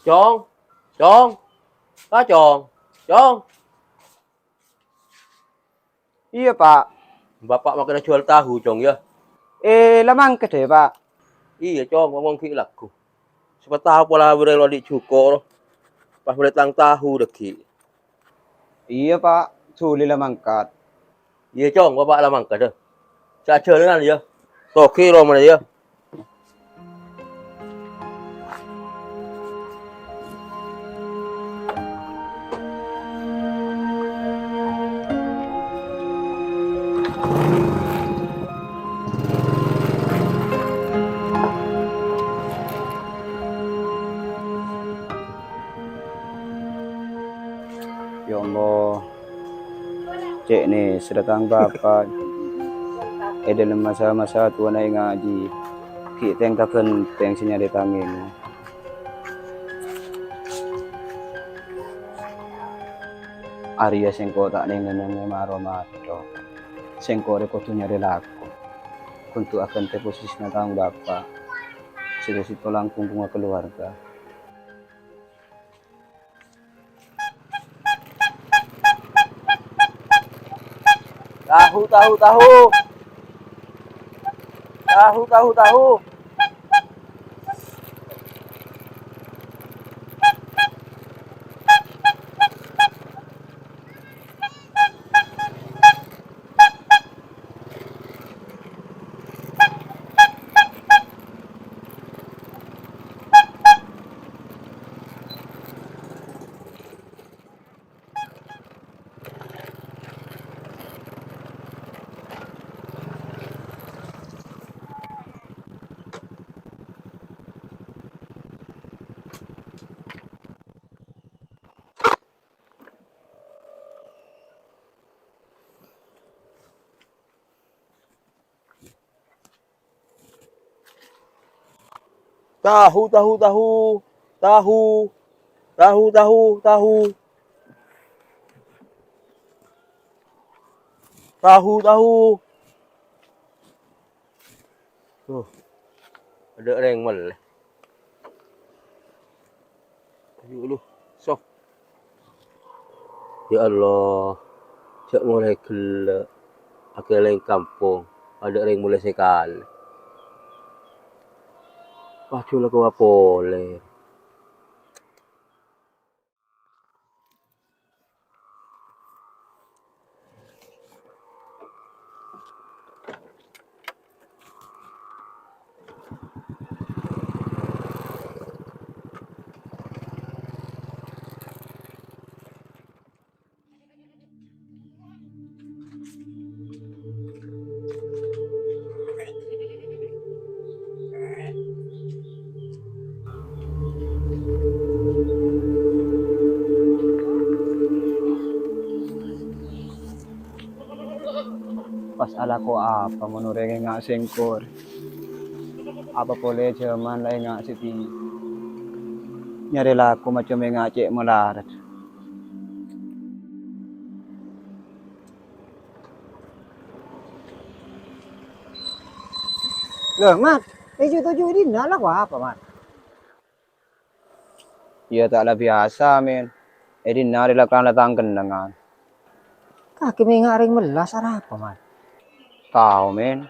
Chong, Chong, Pak Chong, Chong. Iya Pak. Bapak makin jual tahu Chong ya. Lamang ke deh Pak. Iya Chong, ngomong ki lagu. Siapa tahu pola berelo di cuko. Pas boleh tang tahu deki. Iya Pak. Suli lamang kat. Iya Chong, bapak lamang kada. Saja dengan ya. Toki lo mana ya. Ya Allah. Cek nih, sedatang Bapak. Dalam masa-masa tua na ngaji. Kita yang tak penting sinya ditangin. Arya sengko tak nengen maro mato. Sengko reko tu nyari laku. Untuk akan te posisi na tang Bapak. Situ-situ langkung bunga keluarga. Tahu, tahu, tahu. Tahu, tahu, tahu. Tahu, tahu, tahu. Tahu. Tahu, tahu, tahu. Tahu, tahu. Tuh. Ada rengmel. Ayo lu. Sof. Ya Allah. Cak mulai gelap. Akhirnya kampung. Ada ring mulai sekali. Pacu lah kau boleh. Pas ala ko apa menurut nga sengkor. Apa boleh zaman lain nga siti. Nyari laku macam nga cek melarat. Loh, Mat. Tujuh ini nalak apa, Mat? Iya tak biasa, men. Nari lakang latang kenangan. Kaki mengaring melas apa, Mat? Tahu, men.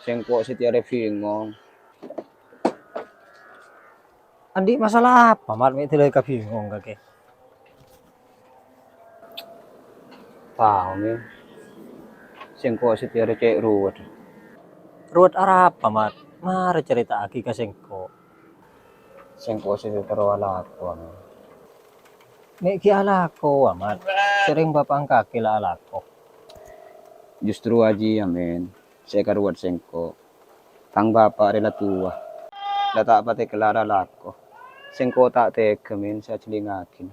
Sengkok setiap bingong. Andi masalah apa, Mat? May tilay ka bingong kake. Tahu, men. Sengkok setiap cek ruwet. Ruwet apa, Mat? Mari cerita aki ka sengkok. Sengkok setiap terwala ko, men. May kialako, Mat. Sering bapang kaki la alako. Justru aji, amin. Saya karuat sengko. Tang bapak rela tua. Lata pati kelara lako. Sengko tak teke, min. Saya celingakin.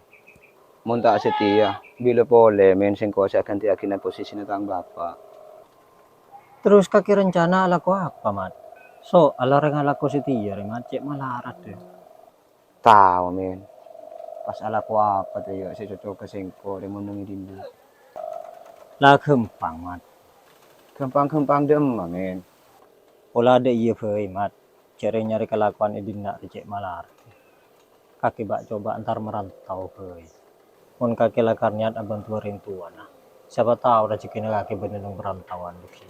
Mun tak setia. Bila boleh, min. Sengko saya akan tiakin na posisi na tang bapak. Terus kaki rencana alako apa, Mat? So, alarang alako setia, Mat. Cek malarat, deh. Tahu, min. Pas alako apa tuh ya, saya cocok ke sengko. Dia menungi dindu. Lah kempang, Mat. Kempang-kempang dem, men. Pola ada iya feuy, Mat. Cari nyari kelakuan edin nak cek malar. kaki bak coba antar merantau heuy. Mun kaki lakar niat bantu orang tua nah. Siapa tahu rezekinya kaki bener perantauan gitu.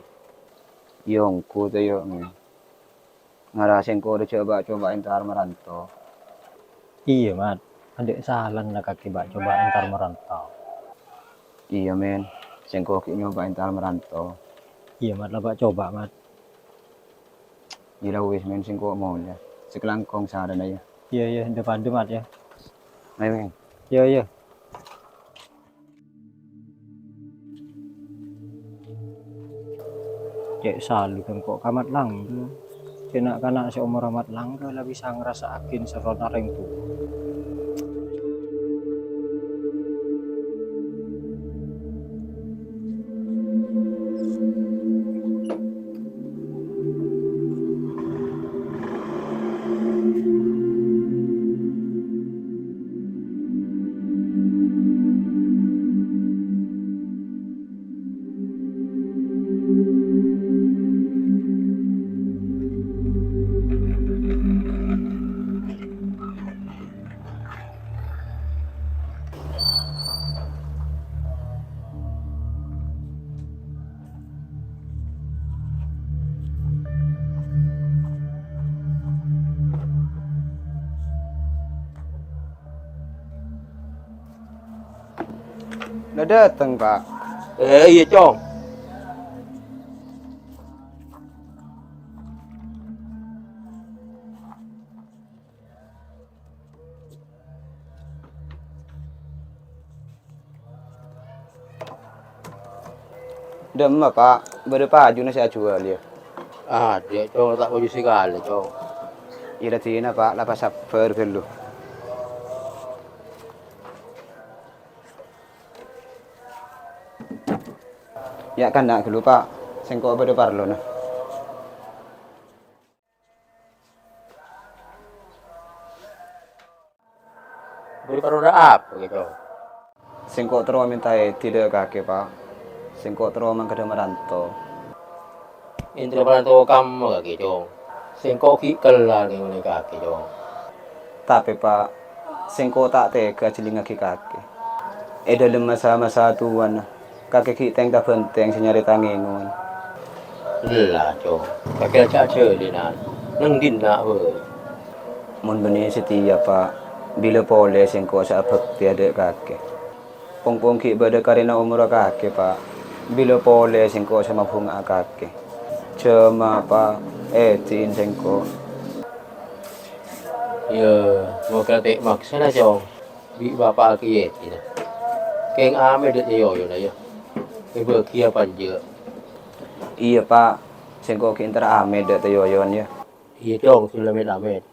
Yongku tuh yo ngarasin ko udah coba entar merantau. Iya mat, adik salan lah kaki bak coba antar merantau. Iya men, singko ki nyoba entar merantau. Iya mat lah bak coba mat. Gila wis men singko mau ya. Sekelangkong saran aja. Iya depan mat ya. Ayo men. Iya. Cek salu kan kok kamat lang tuh. Kena kana seumur amat lang lah bisa ngerasa akin seron areng tuh. Udah dateng pak. Iya Cong. Udah pak, berapa na saya jual ya. Dia Cong tak baju segala Cong. Iya tina pak, lapas sabar dulu. Ya kan nak dulu pak, singko pada parlo nah. Beri roda apa gitu. Singko terus minta tidak kakek pak. Singko terus mangkada merantau. Intro perantau kamu kaki Cong. Singko ki kelar ngene kaki Cong. Tapi pak, singko tak tega jeling kaki kakek. Dalam masa-masa tuan, kakek kita yang tak penting senyari tangingun. Lah Cong. Kaki aja jelinan. Nang dina we. Mun benih setia pak, bila boleh singko sa bakti ada kakek. Pong ki bada karena umur kakek pak, bila boleh singko sama bunga kakek. Cuma pak, tin singko. Ya, mau kate maksana Cong. Bi bapak ki tina. Keng ame det yo na ya. Ke kia panje. Iya pak, singko ki inter ame dak yoyon ya. Iya Cong, sudah ame.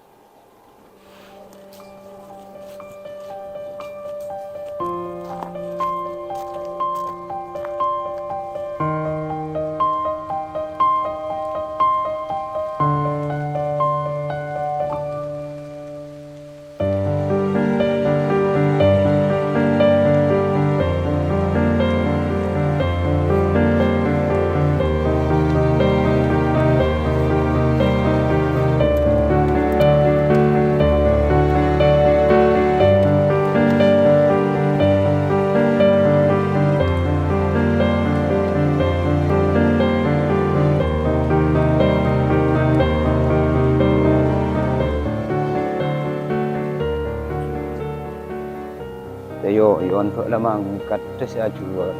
Yon lamang kat saya jual.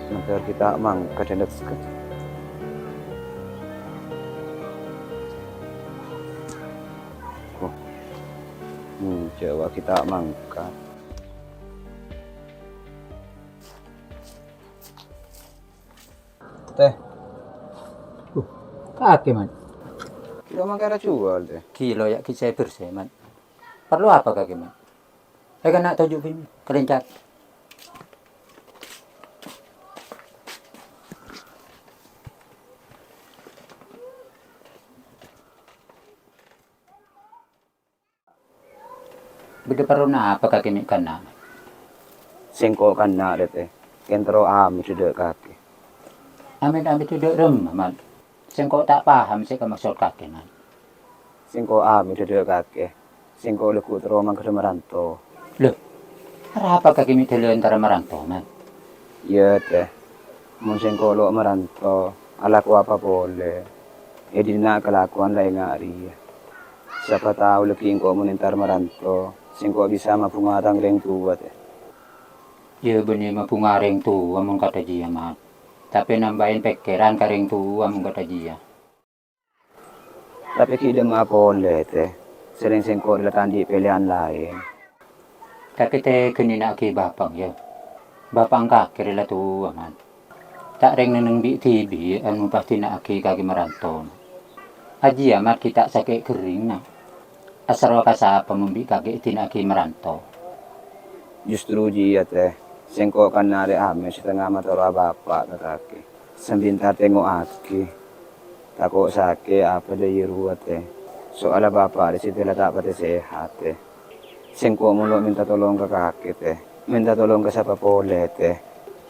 Nanti kita mangkat dan dekat. Jawa kita mangkat. Teh, Kaki man. kita mangkat jual deh. Kilo ya kisah bersih man. Perlu apa kaki man? Saya kan nak tunjukin kerencat. Beda perlu apa kaki ni kana? Singko kan nak deh. Kentro ami sudah kaki. Amit tu dek rem man. Sengkok tak paham sih ke maksud kaki man. Singko ami sudah kaki. singko leku teromang ke merantau. Loh, apa kaki mitelo antara merantau, man? Iya teh, mun singko lo merantau, alaku apa boleh. Edi na kelakuan lain ngari. Siapa tahu leki engkau menentar merantau, singko bisa mapungatang reng tua teh. Ya benih mapungareng tu, among kata dia, man. Tapi nambahin pikiran kareng tu, among kata dia. Tapi kita mah boleh teh, sering singko diletan di pilihan lain. Tapi te kenina ki bapang ya. Bapang kakir lah tu, man. Tak reng neneng bi tibi, anu pasti nak aki kaki merantau. Haji amat kita sakit kering na. Asal kasapa membi kaki tinaki merantau. Justru dia teh, singko kan nare ame setengah motor bapak kakaki. Sembintar tengok aki. Takut sakit apa dia ruwet teh. Soalnya bapak di situ tak pada sehat teh. Singko mulu minta tolong ke kaki teh. Minta tolong ke siapa boleh teh.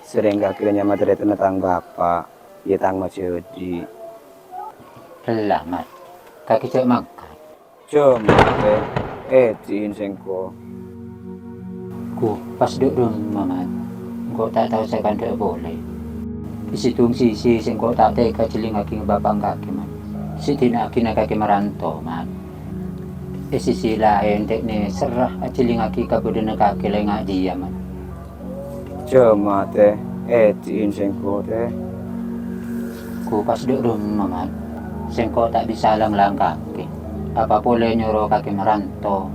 Sering kaki materi tentang bapak. Ya tang macudi. Selamat. Kaki cek mangkat. Cuma teh, tin singko. Ku pas duduk rumah, man. Kau tak tahu saya kan tak boleh. Di situ sisi sing kau tak tega ciling aking bapang kaki, man. Si tina aking kaki merantau, man. Sisi lain dek ni serah ciling aki kabudena kaki lain ngak dia, man. Cuma teh, tin singko teh. Ku pas duduk rumah, man. Sing kau tak bisa lang kaki. Apa boleh nyuruh kaki merantau.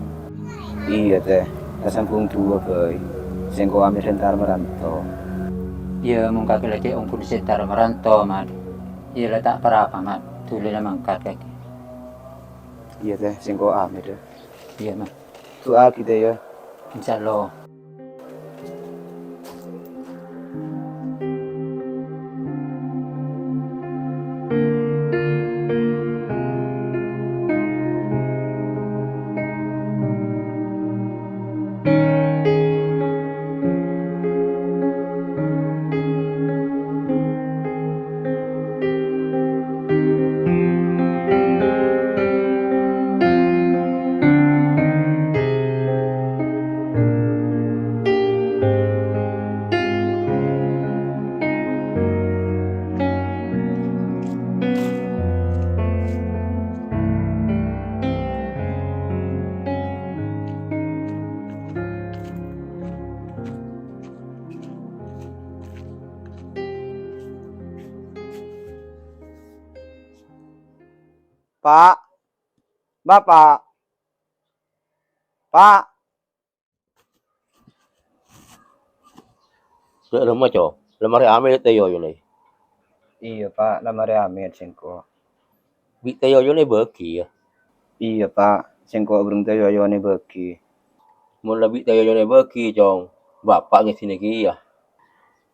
Iya teh, kasampung tua boy. Singko ambil sentar merantau. Ya mung kaki lagi ongkun setar merantau, man. Ya lah tak apa-apa, man. Tuloy na mangkat kaki. Iya teh, singko ambil deh. Iya, man. Tu aki teh ya. Insyaallah. Pak, Bapak, Pak. Dek rumah cok. Lemari ame teyo yo nih. Iya Pak, lamare amit singko. Bi teyo yo nih beki ya. Iya Pak, singko burung teh yoyone beki. Mun lebih teyo yo nih beki cong. Bapak ngi sini ki ya.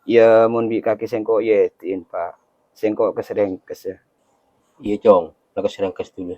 Ya mun bi kaki singko yetin Pak. Singko keserengkes ya. Iya cong. Laga serang kes dulu.